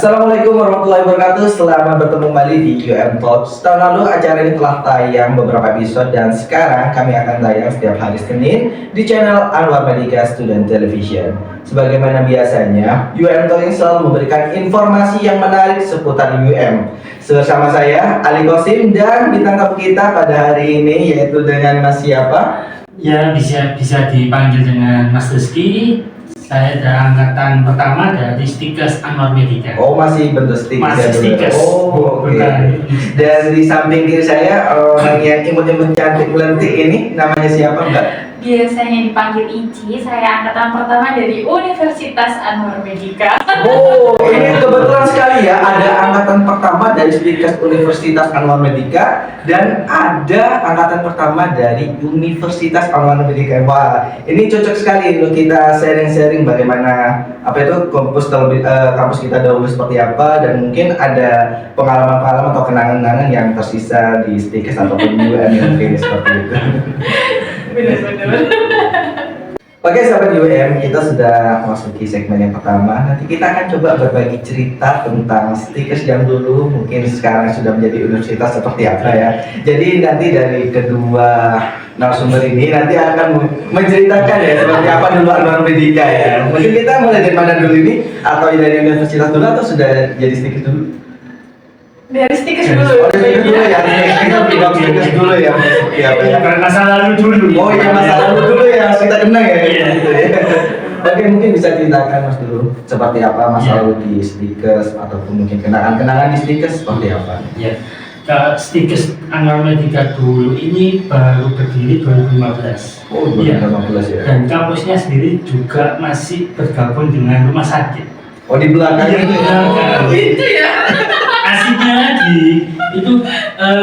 Assalamualaikum warahmatullahi wabarakatuh. Selamat bertemu kembali di UM Talks. Tahun lalu acara ini telah tayang beberapa episode dan sekarang kami akan tayang setiap hari Senin di channel Anwar Medika Student Television. Sebagaimana biasanya, UM Talks selalu memberikan informasi yang menarik seputar UM. Bersama saya Ali Kosim dan bintang tamu kita pada hari ini yaitu dengan Mas siapa? Ya, bisa dipanggil dengan Mas Rizky. Saya dari angkatan pertama dari Stikes Anwar Medika. Oh, masih bentuk Stikes. Masih Stikes. Oh, oke. Dan di samping kiri saya orang yang imut-imut cantik melentik ini namanya siapa, Mbak? Biasanya dipanggil Ici. Saya angkatan pertama dari Universitas Anwar Medika. Oh, ini kebetulan sekali ya, ada angkatan pertama dari Stikes Universitas Anwar Medika dan ada angkatan pertama dari Universitas Anwar Medika. Wah, ini cocok sekali untuk kita sharing-sharing bagaimana kampus kita dahulu seperti apa, dan mungkin ada pengalaman-pengalaman atau kenangan-kenangan yang tersisa di Stikes ataupun UM yang mungkin seperti itu. Benar-benar. Oke, sahabat UM, kita sudah memasuki segmen yang pertama. Nanti kita akan coba berbagi cerita tentang Stikes yang dulu, mungkin sekarang sudah menjadi universitas seperti apa ya. Jadi nanti dari kedua narasumber ini nanti akan menceritakan ya seperti apa dulu Anwar Medika ya. Mungkin kita mulai dari mana dulu ini, atau dari universitas dulu atau sudah jadi Stikes dulu? Dari Stikes dulu. Oh, dari dulu ya. Kita bilang Stikes dulu ya. Seperti apa ya? Masa lalu dulu. Oh iya, masa lalu dulu ya, kita kenang ya. Iya. Gitu ya. Oke, mungkin bisa ceritakan Mas dulu seperti apa masa lalu di Stikes ataupun mungkin kenangan-kenangan di Stikes seperti apa? Ya. Stikes Anwar Medika dulu ini baru berdiri 2015. Oh, Iya. 2015 ya. Dan kampusnya sendiri juga masih bergabung dengan rumah sakit. Oh, di belakang Iya, itu ya. belakang. Itu ya. Asiknya lagi itu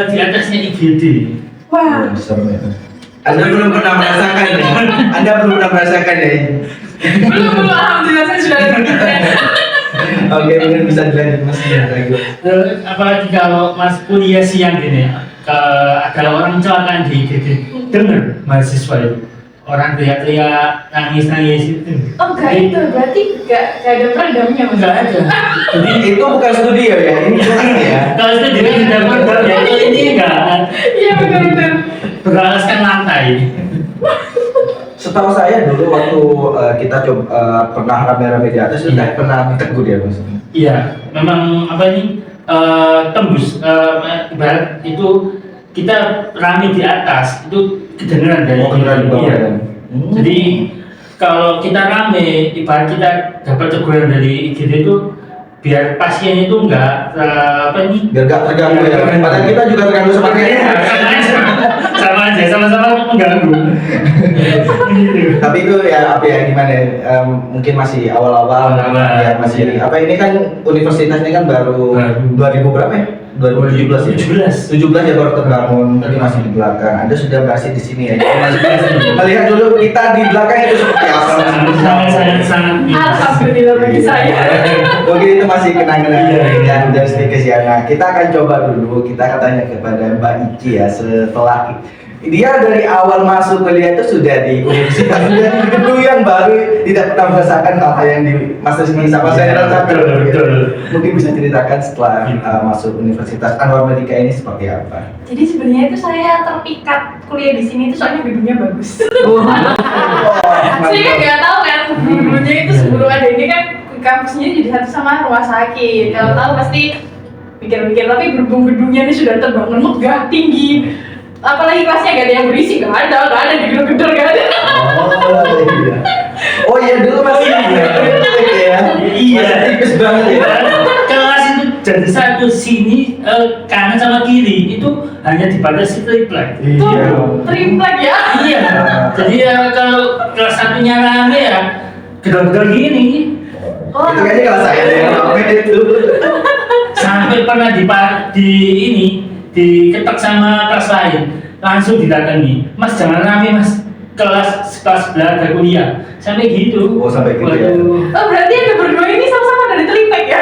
di atasnya IGD. Wah. Serem ya. Anda belum pernah merasakan ya? Anda belum pernah merasakan ya? Belum, alhamdulillah saya sudah ada. Oke, mungkin bisa dilanjut Mas. Apalagi kalau Mas kuliah siang gini ya, ada orang kecelakaan di IGD, dengar mahasiswa itu orang teriak-teriak, nangis-nangis itu. Oh enggak, itu berarti enggak ada peredamnya Mas? Enggak ada. Jadi Itu bukan studio ya, ini kelas ya. kalau itu jadi tidak beredam ya, kalau ini enggak Iya benar-benar. beralaskan lantai. Setahu saya dulu waktu kita coba pernah rame-rame di atas, sudah pernah ditegur ya Mas. Iya, memang apa ini tembus ibarat itu kita rame di atas itu kedengeran dari Kedengeran di bawah iya. ya. Jadi kalau kita rame, ibarat kita dapat teguran dari IGD itu biar pasien itu enggak apa ini Biar gak terganggu ya. Padahal kita juga terganggu seperti ini. sama aja, sama-sama mengganggu. Gitu. Tapi itu ya apa ya gimana ya, mungkin masih awal-awal ya, masih Iya. apa ini kan universitas ini kan baru 2000 berapa ya? 2017 ya? 17 ya baru terbangun, tapi masih di belakang. Anda sudah masih di sini ya. Melihat dulu kita di belakang itu seperti apa? Sangat Alhamdulillah bagi saya. Mungkin itu masih kenangan yang dari Stikes ya. Nah, kita akan coba dulu, kita akan tanya kepada Mbak Ici ya, setelah dia dari awal masuk kuliah itu sudah di universitas, sudah di gedung yang baru, tidak pernah merasakan hal-hal yang di masa sini sama saya rasakan. betul. Mungkin bisa ceritakan setelah masuk Universitas Anwar Medika ini seperti apa? Jadi sebenarnya itu saya terpikat kuliah di sini itu soalnya gedungnya bagus. Saya kan nggak tahu kan dulunya itu sebelum ada ini kan kampusnya jadi satu sama rumah sakit. Kalau tahu pasti pikir-pikir, tapi berhubung gedungnya ini sudah terbangun megah tinggi. Apalagi kelasnya gak ada yang berisi, gak ada di gedung-gedung gak ada. Oh iya dulu masih ya. Iya. Masih tipis banget ya. Kelas itu jadi satu sini kanan sama kiri itu hanya dibatasi triplek. Tuh, triplek ya. Iya. Jadi kalau kelas satunya rame ya gedor-gedor gini. Oh, Itu kayaknya kalau saya yang rame itu. Sampai pernah diketok sama kelas lain, langsung didatangi, Mas jangan rame Mas, kelas sebelah ada kuliah, sampai gitu. Oh, sampai gitu ya. Waduh. Oh berarti ada berdua ini sama-sama dari triplek ya?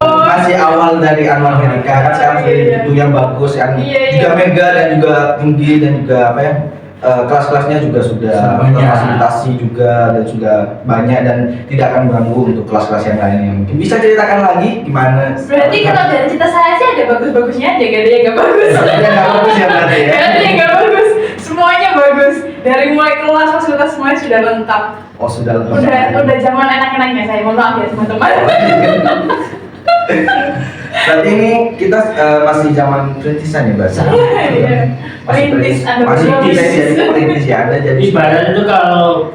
Masih awal dari Anwar Medika kan sekarang Iya. itu yang bagus, yang Iya, iya. juga mega dan juga tinggi dan juga apa ya, kelas-kelasnya juga sudah Banyak. terfasilitasi juga dan sudah banyak dan tidak akan mengganggu untuk kelas-kelas yang lainnya. Mungkin bisa ceritakan lagi gimana? Berarti kalau dari cerita saya sih ada bagus-bagusnya aja, gak ada yang gak bagus. Tapi yang nggak bagus ya berarti ya. Gak ada yang gak bagus, semuanya bagus. Dari mulai kelas, fasilitas semuanya sudah lengkap. Oh sudah lengkap. Udah zaman enak-enaknya saya, mohon maaf ya teman-teman. Berarti ini kita masih zaman perintisan ya Mbak? Iya. Perintis, Anda masih berdua perintis ya, perintis. perintis ya Anda jadi Ibarat itu kalau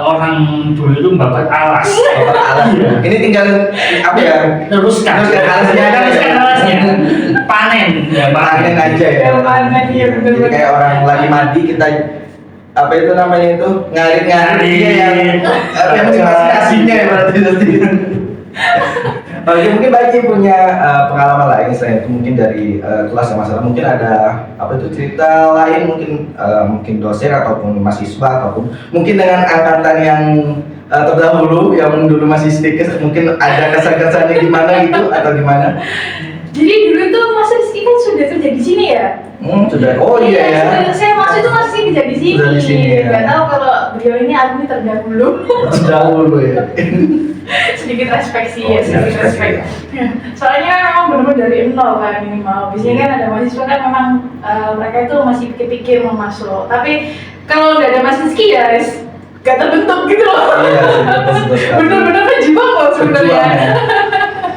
orang dulu itu membabat alas. bapak alas. Iya. Ini tinggal apa ya? Teruskan alasnya aja. teruskan alasnya, panen ya Panen aja ya. Ya, panen, iya, Jadi bener-bener. kayak orang lagi mandi kita apa itu namanya itu ngarit ya. Apa yang masih aslinya ya berarti nanti. Oke, mungkin Mbak Ici punya pengalaman lain selain itu mungkin dari kelas yang masalah mungkin ada apa itu cerita lain mungkin dosen ataupun mahasiswa ataupun mungkin dengan angkatan yang terdahulu yang dulu masih sedikit mungkin ada kesan-kesannya gimana gitu atau gimana? Jadi dulu itu Mas Rizky kan sudah kerja di sini ya? Sudah. Oh iya ya. Saya masuk itu masih kerja di sini. Sudah di sini, ya. Gak tahu kalau beliau ini alumni terdahulu. Terdahulu ya. Sedikit respect sih Oh, ya, sedikit respect, respect. Soalnya memang benar-benar dari nol kan minimal. Biasanya kan ada mahasiswa kan memang mereka itu masih pikir-pikir mau masuk. Tapi kalau nggak ada Mas Rizky ya gak terbentuk gitu loh. Iya, betul sekali. Bener-bener berjuang loh sebenarnya. Berjuang, ya.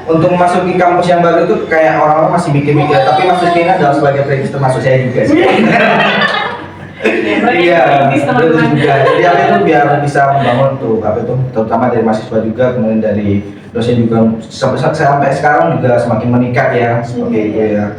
Untuk memasuki kampus yang baru itu kayak orang-orang masih mikir-mikir, tapi Mas Rizky adalah sebagai perintis termasuk saya juga sih. Iya, Perintis, itu teman-teman. juga. Jadi apa itu biar bisa membangun tuh apa itu terutama dari mahasiswa juga kemudian dari dosen juga sampai sekarang juga semakin meningkat ya seperti itu ya.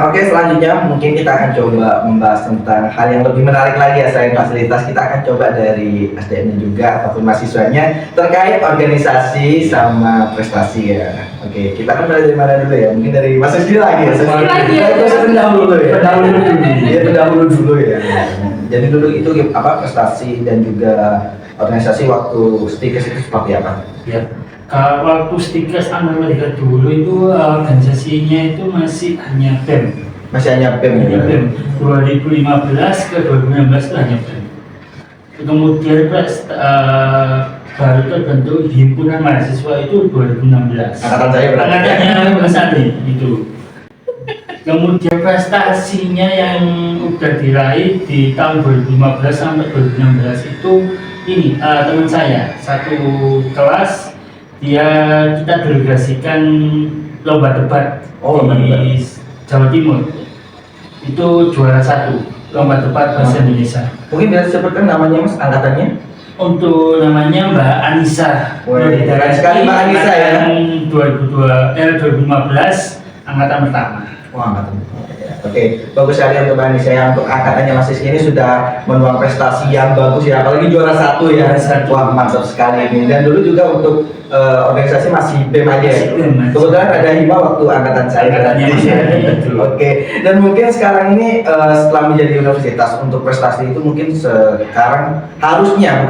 Oke, selanjutnya mungkin kita akan coba membahas tentang hal yang lebih menarik lagi ya selain fasilitas. Kita akan coba dari SDM-nya juga ataupun mahasiswanya terkait organisasi sama prestasi ya. Oke, kita akan mulai dari mana dulu ya? Mungkin dari Mas Rizky lagi ya. Lagi ya. Kita pendahulu dulu ya. Pendahulu dulu. Iya, pendahulu dulu ya. Jadi dulu itu apa prestasi dan juga organisasi waktu stikes itu seperti apa? Ya. Kalau waktu Stikes Amerika dulu itu organisasinya itu masih hanya BEM. Masih hanya BEM Hanya ya. BEM. 2015 ke 2016 itu hanya BEM. Kemudian baru terbentuk himpunan mahasiswa itu 2016. Angkatan saya berarti. Angkatannya Mas Adi itu. Kemudian prestasinya yang udah diraih di tahun 2015 sampai 2016 itu ini teman saya satu kelas kita delegasikan lomba debat Oh, lomba di Jawa Timur itu juara satu lomba debat bahasa Indonesia. Mungkin bisa disebutkan namanya Mas angkatannya? Untuk namanya Mbak Anissa. Wah, keren sekali Mbak Anissa ya. Angkatan 2015 angkatan pertama. Wah, angkatan. Oke, bagus sekali untuk Mbak Anissa ya. Untuk angkatannya Mas Rizky ini sudah menuang prestasi yang bagus ya, apalagi juara satu ya. Juara satu. Wah, mantap sekali ini. Dan dulu juga untuk organisasi masih BEM aja ya. Masih BEM, Mas. Kebetulan ada Hima waktu angkatan saya. Angkatannya Mas Adi, betul. Oke, dan mungkin sekarang ini setelah menjadi universitas untuk prestasi itu mungkin sekarang harusnya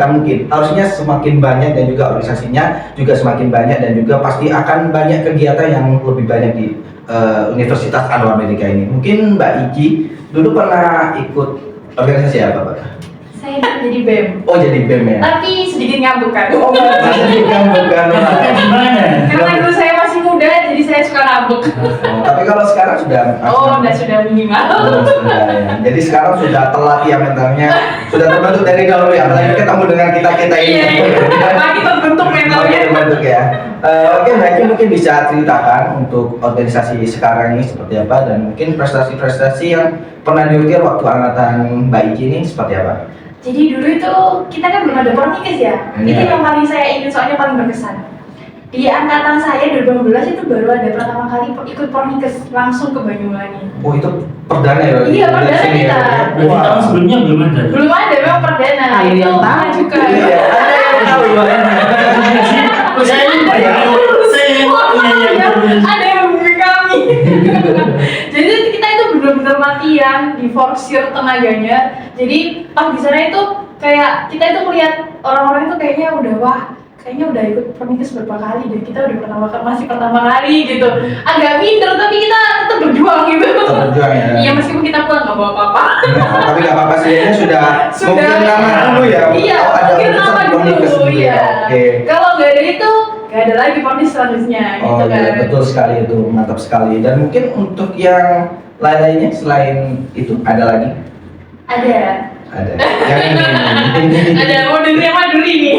harusnya semakin banyak dan juga organisasinya juga semakin banyak dan juga pasti akan banyak kegiatan yang lebih banyak di Universitas Anwar Medika ini. Mungkin Mbak Ici dulu pernah ikut organisasi apa, Pak? Saya jadi BEM. Oh, jadi BEM ya. Tapi sedikit ngambek kan. Oh, masih kan bukan. Gimana? Karena dulu saya masih muda, jadi saya suka ngambek. Tapi kalau sekarang sudah Oh, sudah minimal. Oh, sudah ya. Jadi sekarang sudah telat ya mentalnya, sudah terbentuk dari dahulu ya. Apalagi ketemu dengan kita ini. Iya. Makin terbentuk mentalnya. Oke, terbentuk ya. Oke, Mbak Ici mungkin bisa ceritakan untuk organisasi sekarang ini seperti apa dan mungkin prestasi-prestasi yang pernah diukir waktu angkatan Mbak Ici ini seperti apa? Jadi dulu itu kita kan belum ada pornikes ya. Iya. Itu yang paling saya ingat soalnya paling berkesan. Di angkatan saya 2012 itu baru ada pertama kali ikut pornikes langsung ke Banyuwangi. Oh, itu perdana ya? Iya, Dari perdana sini ya? kita. Berarti Wah. tahun sebelumnya belum ada. Belum ada, memang perdana. Ada Itu yang tahu. mengajukan. Iya, ada yang tahu ya. Oh, saya lupa ya. Saya Ada yang menghubungi kami. Jadi kita itu benar-benar latihan, diforsir tenaganya. Jadi pas di sana itu kayak kita itu melihat orang-orang itu kayaknya kayaknya udah ikut pornikes berapa kali dan kita udah masih pertama kali gitu. Agak minder tapi kita tetap berjuang gitu. Tetap berjuang ya. Iya, meskipun kita pulang nggak bawa apa-apa. Nah, tapi nggak apa-apa pastinya sudah mungkin nama dulu ya. Iya, Oh, ada mungkin urusan nama Ponikas dulu, ya. iya. Oke. Kalau nggak ada itu, nggak ada lagi Ponis selanjutnya, Oh gitu iya, kan. betul sekali itu, mantap sekali. Dan mungkin untuk yang lain-lainnya selain itu ada lagi? Ada. Ada. Yang ini. Ada Maduri Maduri nih.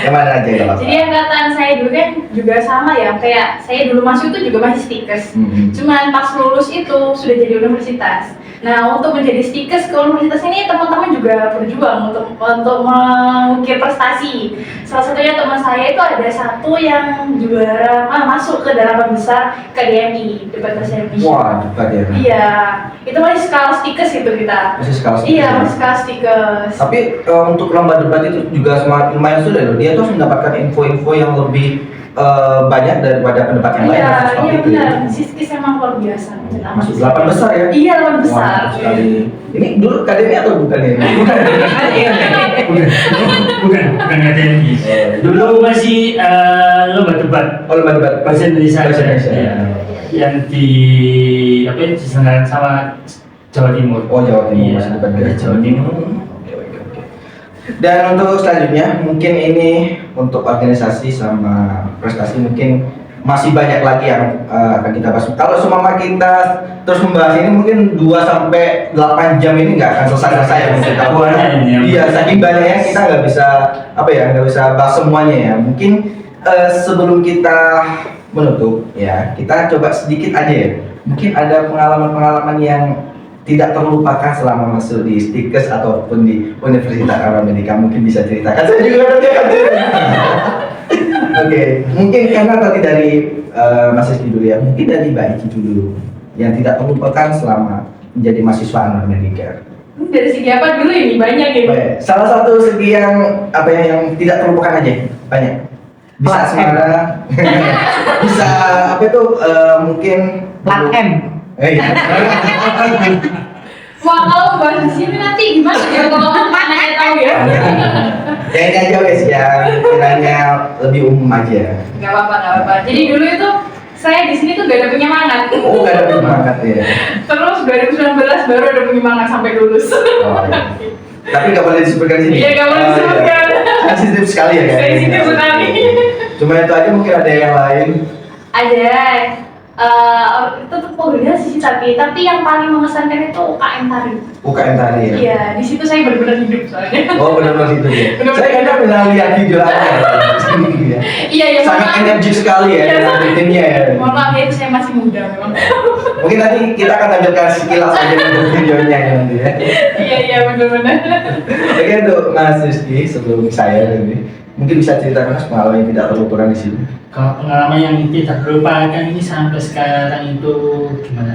Yang mana aja kalau Jadi angkatan saya dulu kan juga sama ya, kayak saya dulu masuk itu juga masih stikers. Cuman pas lulus itu sudah jadi universitas. Nah, untuk menjadi stikers ke universitas ini teman-teman juga berjuang untuk mengukir prestasi. Salah satunya teman saya itu ada satu yang juara masuk ke 8 besar KDMI, Debat Bahasa Indonesia. Wah, debat ya. Iya, itu masih skala stikers itu kita. Masih skala stikers. Iya, masih skala stikers. Tapi untuk lomba debat itu juga lumayan sulit loh. Dia tuh harus mendapatkan info-info yang lebih banyak daripada pendapat yang lain. Iya, seperti iya itu. benar. Siskis emang luar biasa. Masuk 8 besar ya? Iya, 8 Wah, besar. mantap sekali. Ini dulu akademi atau bukan ini? bukan akademi. Dulu masih lomba debat Oh, lomba debat bahasa Indonesia. Bahasa Indonesia. Ya. Yang diselenggarakan sama Jawa Timur. Oh, Jawa Timur, Iya, masih debat dari Jawa Timur. Oke. Dan untuk selanjutnya mungkin ini untuk organisasi sama prestasi mungkin masih banyak lagi yang akan kita bahas. Kalau semua kita terus membahas ini mungkin 2 sampai 8 jam ini nggak akan selesai ya mungkin. Iya, saking banyaknya kita nggak bisa bahas semuanya ya. Mungkin sebelum kita menutup ya, kita coba sedikit aja ya. Mungkin ada pengalaman-pengalaman yang tidak terlupakan selama masuk di stikers ataupun di Universitas Anwar Medika, mungkin bisa ceritakan. Saya juga nanti akan cerita. Oke, mungkin karena tadi dari Mas Rizky dulu ya, mungkin dari Mbak Iki dulu yang tidak terlupakan selama menjadi mahasiswa Anwar Medika. Dari segi apa dulu ini banyak ya. Baik, salah satu segi yang yang tidak terlupakan aja banyak. Bisa Plat M. semana, bisa mungkin Plat M. Iya. Wah, kalau bahas di sini nanti gimana ya kalau anaknya tahu ya? Ya ini aja guys, yang kiranya lebih umum aja. Gak apa-apa. Jadi dulu itu saya di sini tuh gak ada penyemangat. Oh, gak ada penyemangat ya. Terus 2019 baru ada penyemangat sampai lulus. Oh, iya. Tapi gak boleh disebutkan sini. Iya, gak boleh Oh, iya. disebutkan. Sensitif sekali ya kayaknya. Sensitif sekali. Cuma itu aja, mungkin ada yang lain. Ada tetap organisasi sih, tapi yang paling mengesankan itu UKM tari. UKM tadi ya. Iya, di situ saya benar-benar hidup soalnya. Oh, benar-benar itu ya. Benar-benar. Saya kadang pernah lihat video aja. Ya. Iya, ya. Sangat energik sekali ya Iya, dengan rutinnya ya. Mohon maaf ya, itu saya masih muda memang. Mungkin nanti kita akan tampilkan sekilas aja untuk videonya nanti ya. Iya, benar-benar. Oke, untuk Mas Rizky sebelum saya ini mungkin bisa ceritakan Mas pengalaman yang tidak terlupakan di sini. Kalau pengalaman yang tidak terlupakan ini sampai sekarang itu gimana?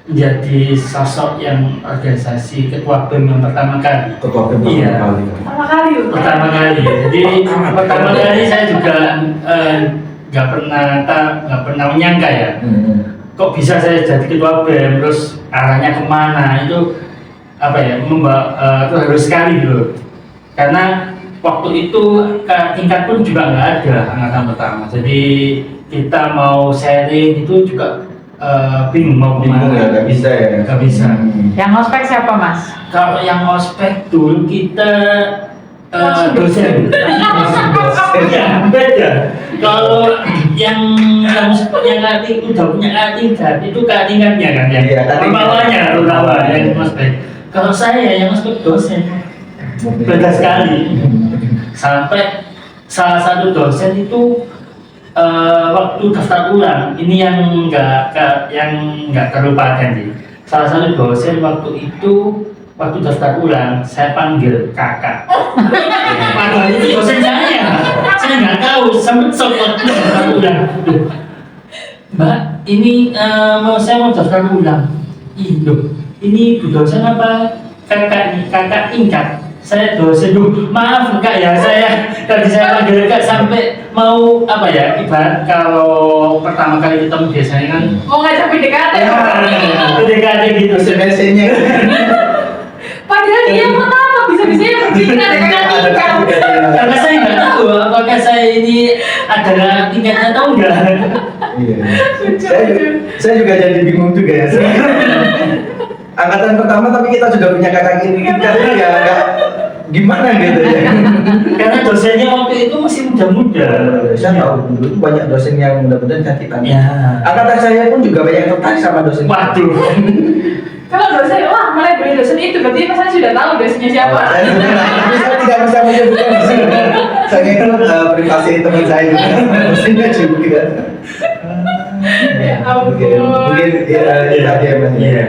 Menjadi sosok yang organisasi ketua BEM yang pertama kali. Ketua BEM Iya. Pertama kali loh. Pertama kali. Jadi pertama kali saya juga nggak pernah menyangka ya. Kok bisa saya jadi ketua BEM, terus arahnya kemana itu itu harus sekali gitu. Karena waktu itu tingkat pun juga nggak ada angkatan pertama. Jadi kita mau sharing itu juga bingung mau Bingung kemana. ya, nggak bisa ya. Nggak bisa. Yang ospek siapa Mas? Kalau yang ospek dulu kita dosen. Ya beda. Kalau yang udah punya tingkat itu tingkatnya kan ya. Iya, Bawahnya yang ospek. Kalau saya yang ospek dosen. Beda sekali. Sampai salah satu dosen itu waktu daftar ulang ini yang nggak terlupakan sih. Salah satu dosen waktu daftar ulang saya panggil kakak. Padahal itu dosen saya nggak tahu sampai shock waktu daftar ulang. Mbak, ini saya mau daftar ulang. Ini bu dosen apa kakak tingkat? Saya dosen dulu, maaf kak ya, tadi saya panggil kak sampai mau ibarat kalau pertama kali ketemu biasanya kan Mau ngajak PDKT. PDKT gitu. Dosen-dosennya. Padahal dia yang pertama bisa-bisanya berbicara dengan tingkat. Karena saya nggak tahu apakah saya ini adalah tingkatnya atau enggak. Iya. Saya juga jadi bingung juga ya. angkatan pertama tapi kita sudah punya kakak ini kan ya agak gimana gitu ya. Karena dosennya waktu itu masih muda-muda. Saya tahu dulu banyak dosen yang mudah-mudahan cantikan. Ya. Angkatan saya pun juga banyak yang tertarik sama dosen. Waduh. Kalau dosen, wah mulai dari dosen itu berarti Mas Andi sudah tahu dosennya siapa. Saya tidak bisa menyebutkan di sini. Saya itu privasi teman saya juga. Dosennya juga. Ya ampun. Mungkin ya Mas. Iya.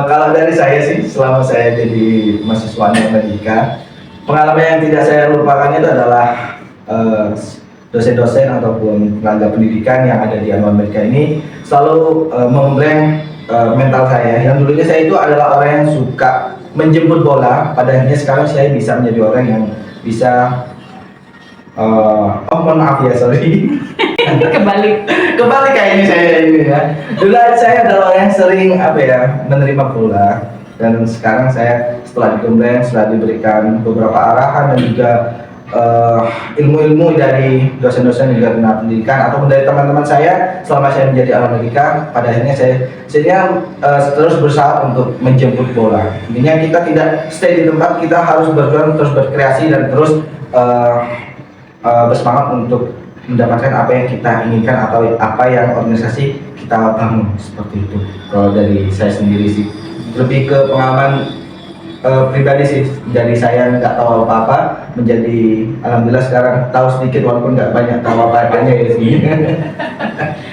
Kalau dari saya sih, selama saya jadi mahasiswa Medika, pengalaman yang tidak saya lupakan itu adalah dosen-dosen ataupun tenaga pendidikan yang ada di Anwar Medika ini selalu membrand mental saya. Yang dulunya saya itu adalah orang yang suka menjemput bola, pada akhirnya sekarang saya bisa menjadi orang yang bisa mohon maaf ya, sorry. Kebalik kayaknya saya ini ya. Dulu saya adalah orang yang sering menerima bola, dan sekarang saya setelah digembleng, setelah diberikan beberapa arahan dan juga ilmu-ilmu dari dosen-dosen juga tenaga pendidikan ataupun dari teman-teman saya selama saya menjadi alumni Medika, pada akhirnya saya terus berusaha untuk menjemput bola. Intinya kita tidak stay di tempat, kita harus berjuang, terus berkreasi dan terus bersemangat untuk mendapatkan apa yang kita inginkan atau apa yang organisasi kita bangun, seperti itu. Kalau dari saya sendiri sih lebih ke pengalaman pribadi sih, dari saya nggak tahu apa-apa menjadi alhamdulillah sekarang tahu sedikit walaupun nggak banyak tahu apa-apanya ya sih.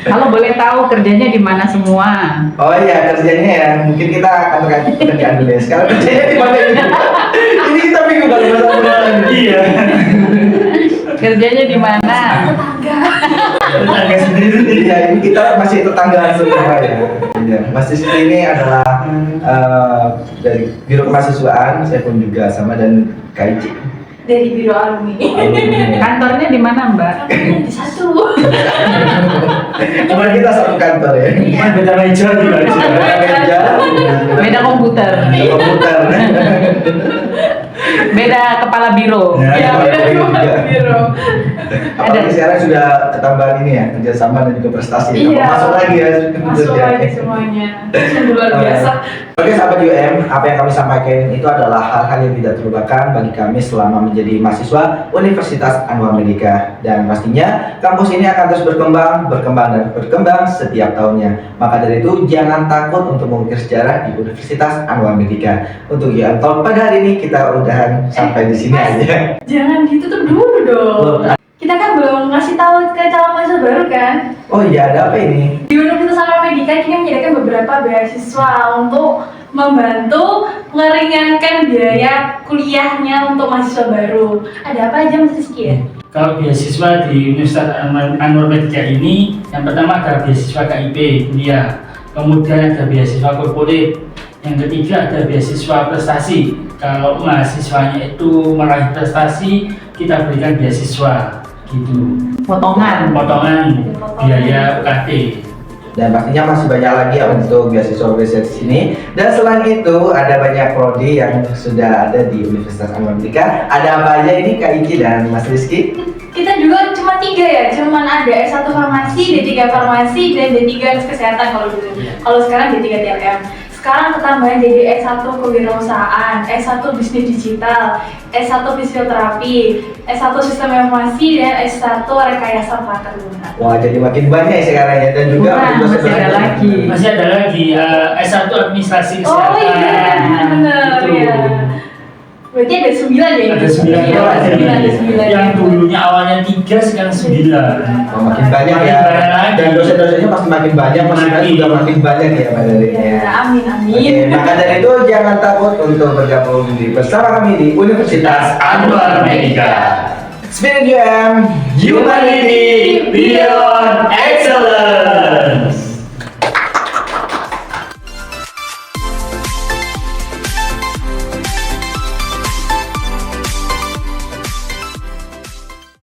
Kalau boleh tahu kerjanya di mana semua? Oh iya, kerjanya ya mungkin kita akan kerjaan dulu ya. Sekarang kerjanya di mana ini? Ini kita bingung kalau masalah Iya. Kerjanya di mana? Tetangga sendiri. Iya, ini kita masih tetanggaan semua ya. Iya, Mas Rizky ini adalah dari Biro Kemahasiswaan, saya pun juga sama, dan KIC. Dari biro alumni. Kantornya di mana, Mbak? Kantornya di satu. Cuma kita satu kantor ya. Cuma beda meja juga. Beda meja, Beda komputer. beda komputer. Beda kepala biro. Ya. Ya, beda Biro sama juga. biro. Apalagi sekarang sudah ketambahan ini ya, kerjasama dan juga prestasi. Iya. Masuk lagi ya. Masuk lagi semuanya. Sungguh luar biasa. Oke sahabat UM, apa yang kami sampaikan itu adalah hal-hal yang tidak terlupakan bagi kami selama menjadi mahasiswa Universitas Anwar Medika. Dan pastinya kampus ini akan terus berkembang setiap tahunnya. Maka dari itu jangan takut untuk mengukir sejarah di Universitas Anwar Medika. Untuk UM Talk pada hari ini kita udahan sampai di sini Mas, aja. Jangan ditutup dulu dong. Kita kan belum ngasih tahu ke calon mahasiswa baru kan? Oh iya, ada apa ini? Di Universitas Anwar Medika kini menyediakan beberapa beasiswa untuk membantu meringankan biaya kuliahnya untuk mahasiswa baru. Ada apa aja Mas Rizky ya? Kalau beasiswa di Universitas Anwar Medika ini, yang pertama ada beasiswa KIP kuliah, kemudian ada beasiswa korporat, yang ketiga ada beasiswa prestasi. Kalau mahasiswanya itu meraih prestasi, kita berikan beasiswa gitu. Potongan. Biaya UKT. Dan pastinya masih banyak lagi ya untuk beasiswa di sini. Dan selain itu ada banyak prodi yang sudah ada di Universitas Anwar Medika. Ada apa aja ini Kak Iki dan Mas Rizky? Kita juga cuma 3 ya, cuman ada S1 farmasi, D3 farmasi, dan D3 kesehatan kalau dulu. Kalau sekarang D3 TLM. Sekarang ketambahan jadi S1 kewirausahaan, S1 bisnis digital, S1 fisioterapi, S1 sistem informasi, dan S1 rekayasa perkebunan. Wah, jadi makin banyak ya sekarang ya, dan juga Bukan, untuk masih ada lagi. Masih ada lagi S1 administrasi kesehatan. Oh iya, benar Gitu. ya. Berarti ada 9 ya? Ada 9 Iya, ada 9. Yang dulunya awalnya 3 sekarang 9. Oh, makin banyak ya. Makin banyak lagi. Dan dosen-dosennya pasti makin banyak, mahasiswa juga makin banyak ya materinya. Ya, amin amin. Oke, maka dari itu jangan takut untuk bergabung bersama kami di Universitas Anwar Medika. Spirit UM, Humanity Beyond Excellence.